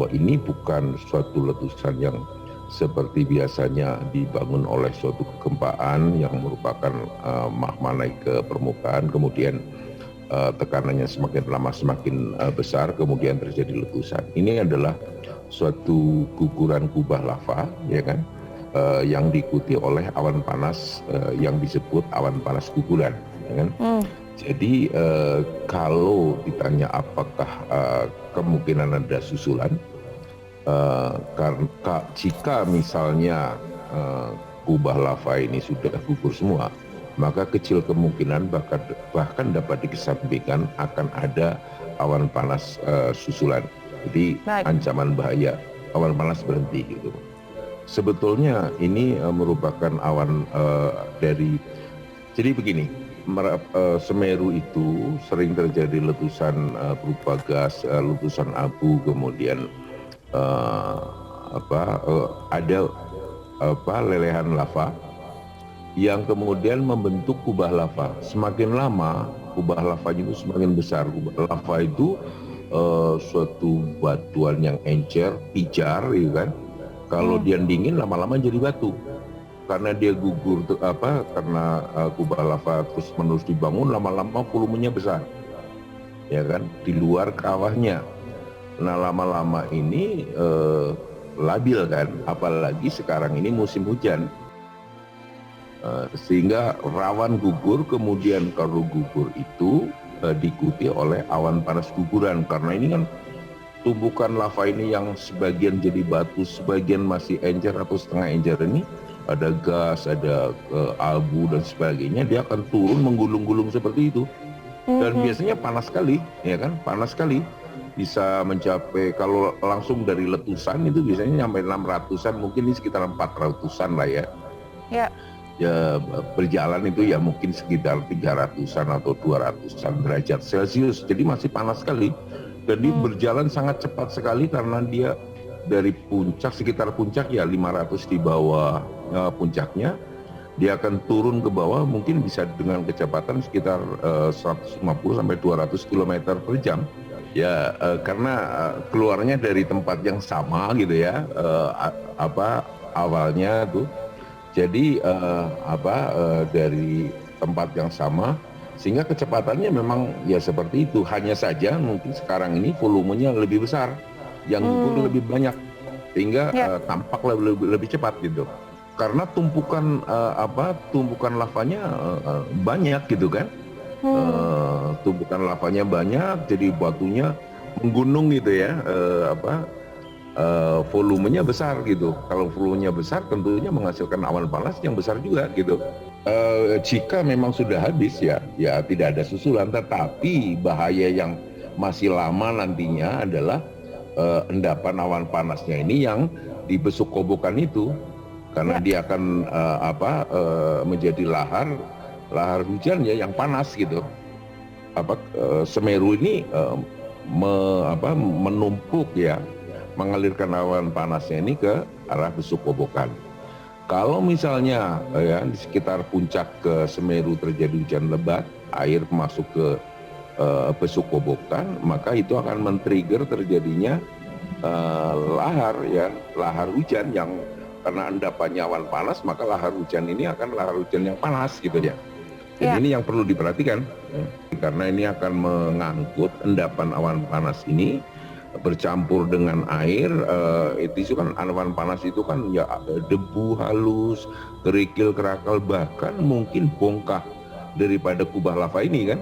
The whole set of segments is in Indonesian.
bahwa ini bukan suatu letusan yang seperti biasanya dibangun oleh suatu kegempaan yang merupakan magma naik ke permukaan, kemudian tekanannya semakin lama semakin besar, kemudian terjadi letusan. Ini adalah suatu guguran kubah lava, ya kan, yang diikuti oleh awan panas yang disebut awan panas guguran, ya kan. Jadi kalau ditanya apakah kemungkinan ada susulan, karena jika misalnya kubah lava ini sudah gugur semua, maka kecil kemungkinan bahkan dapat dikesampingkan akan ada awan panas susulan. Jadi ancaman bahaya awan panas berhenti gitu. Sebetulnya ini merupakan awan jadi begini, Semeru itu sering terjadi letusan berupa gas, letusan abu, kemudian ada lelehan lava yang kemudian membentuk kubah lava. Semakin lama kubah lavanya itu semakin besar. Kubah lava itu suatu batuan yang encer, pijar, gitu kan. Kalau dia dingin lama-lama jadi batu. Karena dia gugur karena kubah lava terus menerus dibangun, lama-lama volumenya besar. Ya kan, di luar kawahnya. Nah, lama-lama ini labil kan, apalagi sekarang ini musim hujan. Sehingga rawan gugur, kemudian kalau gugur itu diikuti oleh awan panas guguran. Karena ini kan tumbukan lava ini yang sebagian jadi batu, sebagian masih encer atau setengah encer ini, ada gas, ada abu dan sebagainya, dia akan turun menggulung-gulung seperti itu. Dan biasanya panas sekali, ya kan, panas sekali. Bisa mencapai, kalau langsung dari letusan itu biasanya sampai 600-an, mungkin ini sekitar 400-an lah ya. Ya berjalan itu ya mungkin sekitar 300-an atau 200-an derajat Celcius, jadi masih panas sekali. Dan dia berjalan sangat cepat sekali karena dia dari puncak, sekitar puncak ya 500 di bawah puncaknya, dia akan turun ke bawah mungkin bisa dengan kecepatan sekitar 150 sampai 200 km per jam. Ya karena keluarnya dari tempat yang sama gitu ya, awalnya tuh. Jadi dari tempat yang sama, sehingga kecepatannya memang ya seperti itu. Hanya saja mungkin sekarang ini volumenya lebih besar, yang gugur lebih banyak, sehingga tampak lebih cepat gitu. Karena tumpukan lavanya banyak gitu kan. Tumpukan lavanya banyak, jadi batunya menggunung gitu ya, volumenya besar gitu. Kalau volumenya besar tentunya menghasilkan awan panas yang besar juga gitu. Jika memang sudah habis ya tidak ada susulan, tetapi bahaya yang masih lama nantinya adalah endapan awan panasnya ini yang dibesuk kobokan itu, karena dia akan menjadi lahar hujan ya yang panas gitu. Semeru ini menumpuk ya, mengalirkan awan panasnya ini ke arah besuk kobokan. Kalau misalnya di sekitar puncak ke Semeru terjadi hujan lebat, air masuk ke besuk kobokan, maka itu akan men-trigger terjadinya lahar hujan yang karena endapannya awan panas, maka lahar hujan ini akan lahar hujan yang panas gitu ya. Jadi ini yang perlu diperhatikan, karena ini akan mengangkut endapan awan panas ini bercampur dengan air. Itu kan awan panas itu kan ya debu halus, kerikil kerakal, bahkan mungkin bongkah daripada kubah lava ini kan,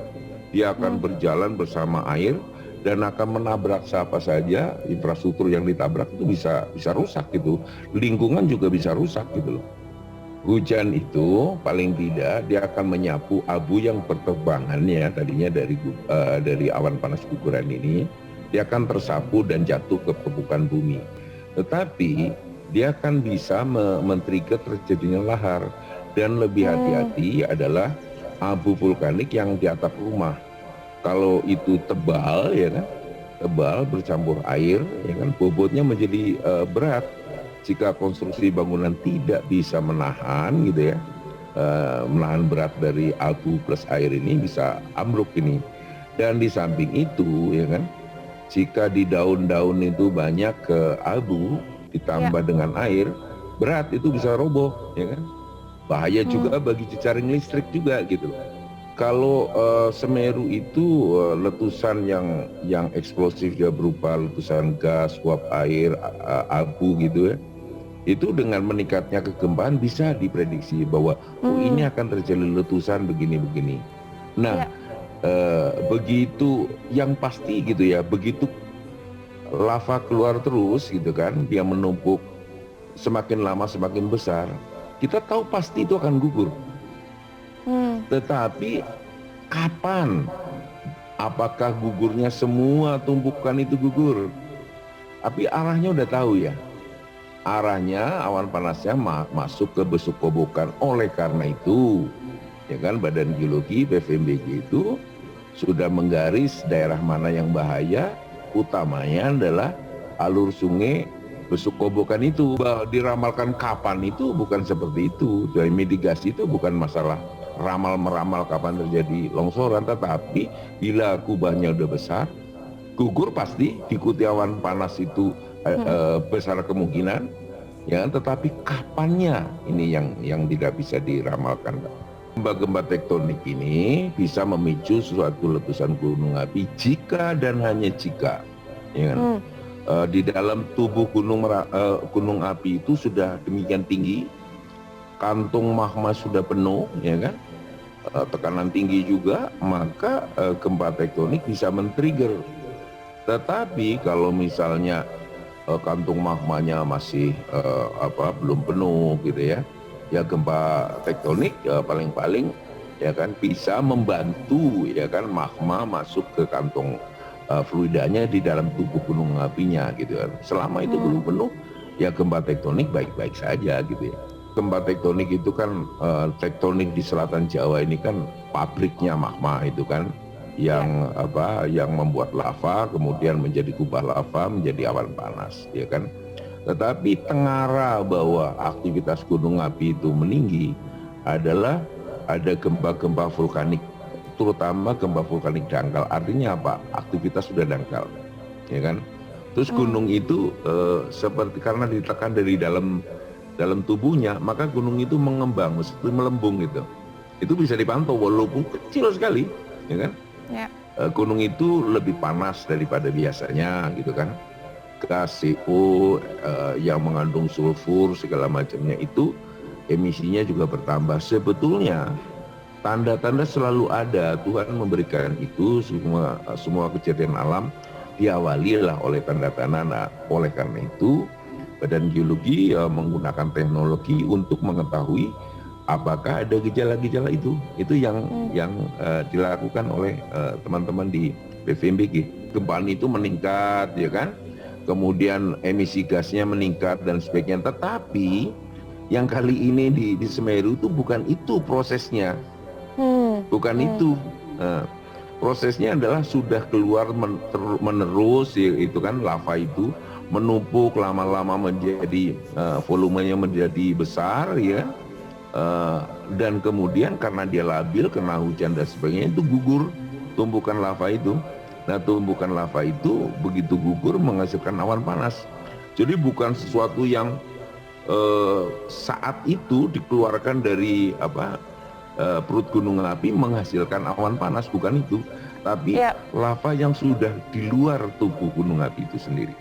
dia akan berjalan bersama air dan akan menabrak siapa saja. Infrastruktur yang ditabrak itu bisa rusak gitu, lingkungan juga bisa rusak gitu loh. Hujan itu paling tidak dia akan menyapu abu yang berterbangannya tadinya dari awan panas guguran ini. Dia akan tersapu dan jatuh ke permukaan bumi. Tetapi dia akan bisa men-trigger terjadinya lahar. Dan lebih hati-hati adalah abu vulkanik yang di atap rumah. Kalau itu tebal ya kan, tebal bercampur air ya kan, bobotnya menjadi berat. Jika konstruksi bangunan tidak bisa menahan gitu ya, menahan berat dari abu plus air ini, bisa ambruk ini. Dan di samping itu ya kan, Jika di daun-daun itu banyak abu Ya. ditambah dengan air, berat itu bisa roboh, ya kan? Bahaya Hmm. juga bagi jejaring listrik juga gitu. Kalau Semeru itu letusan yang eksplosif ya, berupa letusan gas, uap air, abu gitu ya. Itu dengan meningkatnya kegempaan bisa diprediksi bahwa ini Hmm. akan terjadi letusan begini-begini. Nah, Ya. begitu yang pasti gitu ya, begitu lava keluar terus gitu kan, dia menumpuk semakin lama semakin besar, kita tahu pasti itu akan gugur. Hmm. Tetapi kapan? Apakah gugurnya semua tumpukan itu gugur? Tapi arahnya udah tahu ya. Arahnya awan panasnya masuk ke besuk kobokan. Oleh karena itu, ya kan, Badan Geologi BVMBG itu sudah menggaris daerah mana yang bahaya, utamanya adalah alur sungai besuk kobokan itu. Diramalkan kapan itu bukan seperti itu. Dari mitigasi itu bukan masalah ramal meramal kapan terjadi longsoran, tetapi bila kubahnya udah besar, gugur pasti, diikuti awan panas itu besar kemungkinan, ya, tetapi kapannya ini yang tidak bisa diramalkan. Gempa-gempa tektonik ini bisa memicu suatu letusan gunung api jika dan hanya jika, ya kan, di dalam tubuh gunung api itu sudah demikian tinggi, kantung magma sudah penuh, ya kan, tekanan tinggi juga, maka gempa tektonik bisa men-trigger. Tetapi kalau misalnya kantung magmanya masih belum penuh gitu ya, ya gempa tektonik paling-paling ya kan bisa membantu ya kan magma masuk ke kantung fluidanya di dalam tubuh gunung apinya gitu kan. Selama itu belum penuh, ya gempa tektonik baik-baik saja gitu ya. Gempa tektonik itu kan tektonik di selatan Jawa ini kan pabriknya magma itu kan, yang yang membuat lava kemudian menjadi kubah lava menjadi awan panas, ya kan. Tetapi tengara bahwa aktivitas gunung api itu meninggi adalah ada gempa-gempa vulkanik, terutama gempa vulkanik dangkal. Artinya apa? Aktivitas sudah dangkal, ya kan. Terus gunung itu seperti karena ditekan dari dalam tubuhnya, maka gunung itu mengembang, seperti melembung gitu. Itu bisa dipantau walaupun kecil sekali, ya kan. Ya. Gunung itu lebih panas daripada biasanya gitu kan. Gas CO yang mengandung sulfur segala macamnya itu emisinya juga bertambah. Sebetulnya tanda-tanda selalu ada, Tuhan memberikan itu, semua kejadian alam diawali lah oleh tanda-tanda. Nah, oleh karena itu Badan Geologi menggunakan teknologi untuk mengetahui apakah ada gejala-gejala itu yang dilakukan oleh teman-teman di BVMBG. Gempaan itu meningkat, ya kan, kemudian emisi gasnya meningkat dan sebagainya. Tetapi yang kali ini di Semeru itu bukan itu prosesnya, bukan itu. Prosesnya adalah sudah keluar menerus, itu kan lava itu menumpuk lama-lama menjadi volumenya menjadi besar, ya. Dan kemudian karena dia labil, kena hujan dan sebagainya, itu gugur tumpukan lava itu. Nah, tumpukan lava itu begitu gugur menghasilkan awan panas. Jadi bukan sesuatu yang saat itu dikeluarkan dari perut gunung api menghasilkan awan panas, bukan itu. Tapi Ya. lava yang sudah di luar tubuh gunung api itu sendiri.